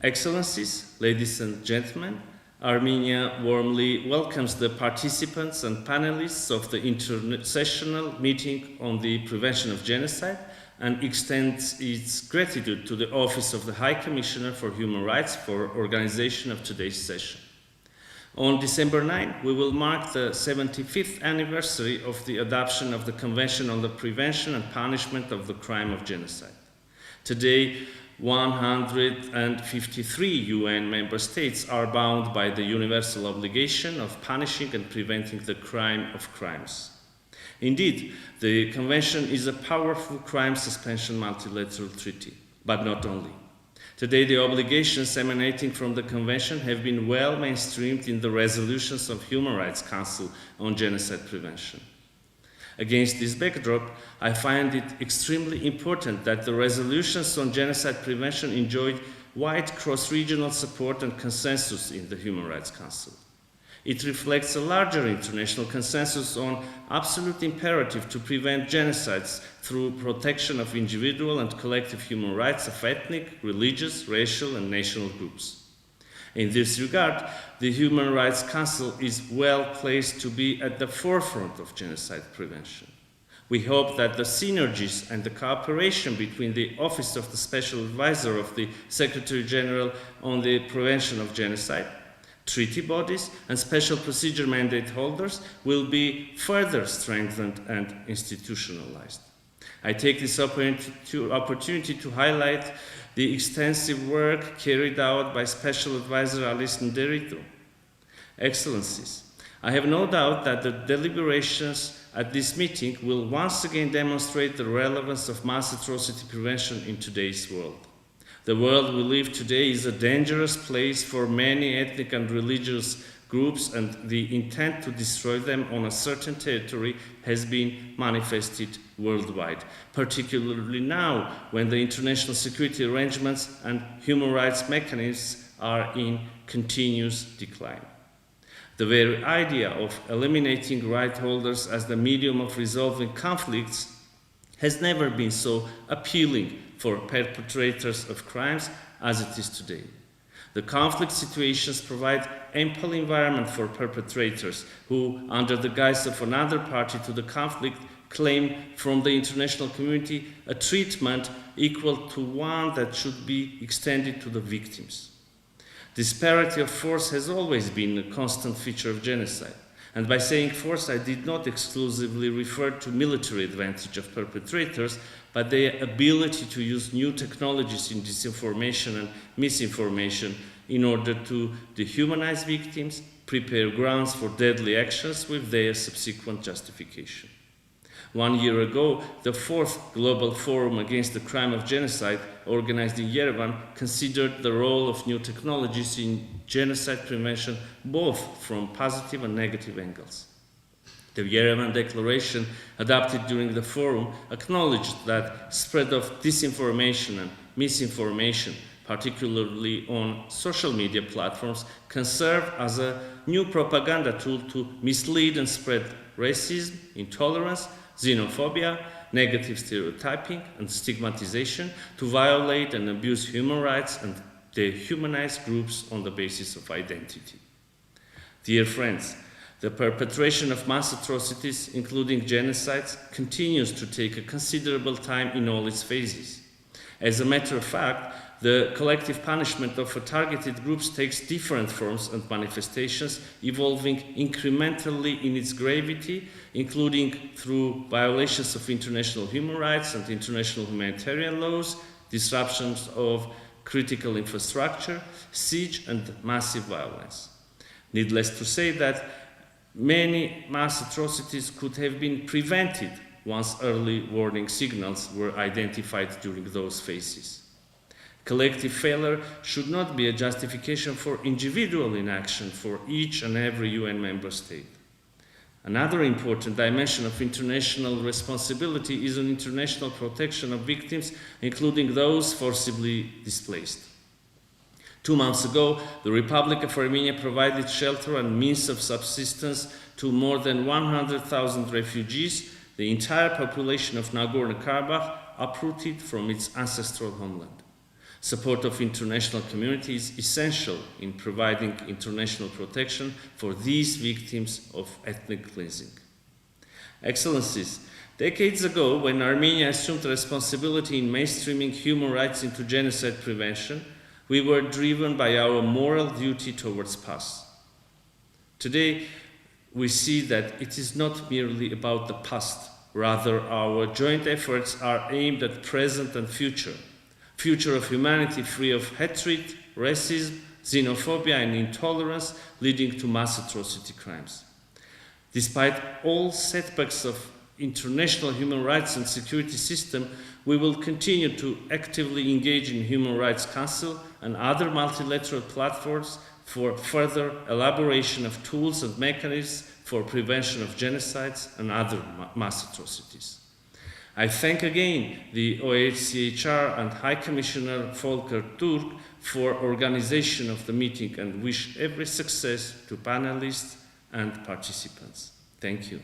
Excellencies, ladies and gentlemen, Armenia warmly welcomes the participants and panelists of the intersessional meeting on the prevention of genocide and extends its gratitude to the Office of the High Commissioner for Human Rights for organization of today's session. On December 9, we will mark the 75th anniversary of the adoption of the Convention on the Prevention and Punishment of the Crime of Genocide. Today, 153 UN member states are bound by the universal obligation of punishing and preventing the crime of crimes. Indeed, the Convention is a powerful crime suspension multilateral treaty, but not only. Today, the obligations emanating from the Convention have been well mainstreamed in the resolutions of Human Rights Council on Genocide Prevention. Against this backdrop, I find it extremely important that the resolutions on genocide prevention enjoyed wide cross-regional support and consensus in the Human Rights Council. It reflects a larger international consensus on absolute imperative to prevent genocides through protection of individual and collective human rights of ethnic, religious, racial, and national groups. In this regard, the Human Rights Council is well placed to be at the forefront of genocide prevention. We hope that the synergies and the cooperation between the Office of the Special Advisor of the Secretary General on the Prevention of Genocide, treaty bodies, and special procedure mandate holders will be further strengthened and institutionalized. I take this opportunity to highlight the extensive work carried out by Special Advisor Ալիս Նդերիտուն. Excellencies, I have no doubt that the deliberations at this meeting will once again demonstrate the relevance of mass atrocity prevention in today's world. The world we live today is a dangerous place for many ethnic and religious groups, and the intent to destroy them on a certain territory has been manifested worldwide, particularly now when the international security arrangements and human rights mechanisms are in continuous decline. The very idea of eliminating right holders as the medium of resolving conflicts has never been so appealing for perpetrators of crimes as it is today. The conflict situations provide ample environment for perpetrators who, under the guise of another party to the conflict, claim from the international community a treatment equal to one that should be extended to the victims. Disparity of force has always been a constant feature of genocide, and by saying force, I did not exclusively refer to military advantage of perpetrators, but their ability to use new technologies in disinformation and misinformation in order to dehumanize victims, prepare grounds for deadly actions with their subsequent justification. 1 year ago, the 4th Global Forum Against the Crime of Genocide, organized in Yerevan, considered the role of new technologies in genocide prevention both from positive and negative angles. The Yerevan Declaration, adopted during the forum, acknowledged that spread of disinformation and misinformation, particularly on social media platforms, can serve as a new propaganda tool to mislead and spread racism, intolerance, xenophobia, negative stereotyping, and stigmatization, to violate and abuse human rights and dehumanize groups on the basis of identity. Dear friends, the perpetration of mass atrocities, including genocides, continues to take a considerable time in all its phases. As a matter of fact, the collective punishment of targeted groups takes different forms and manifestations, evolving incrementally in its gravity, including through violations of international human rights and international humanitarian laws, disruptions of critical infrastructure, siege, and massive violence. Needless to say that many mass atrocities could have been prevented once early warning signals were identified during those phases. Collective failure should not be a justification for individual inaction for each and every UN member state. Another important dimension of international responsibility is an international protection of victims, including those forcibly displaced. 2 months ago, the Republic of Armenia provided shelter and means of subsistence to more than 100,000 refugees, the entire population of Nagorno-Karabakh uprooted from its ancestral homeland. Support of international community is essential in providing international protection for these victims of ethnic cleansing. Excellencies, decades ago, when Armenia assumed responsibility in mainstreaming human rights into genocide prevention, we were driven by our moral duty towards past. Today, we see that it is not merely about the past. Rather, our joint efforts are aimed at present and future of humanity free of hatred, racism, xenophobia, and intolerance leading to mass atrocity crimes. Despite all setbacks of international human rights and security system, we will continue to actively engage in Human Rights Council and other multilateral platforms for further elaboration of tools and mechanisms for prevention of genocides and other mass atrocities. I thank again the OHCHR and High Commissioner Vólker Tյուրկը for organization of the meeting and wish every success to panelists and participants. Thank you.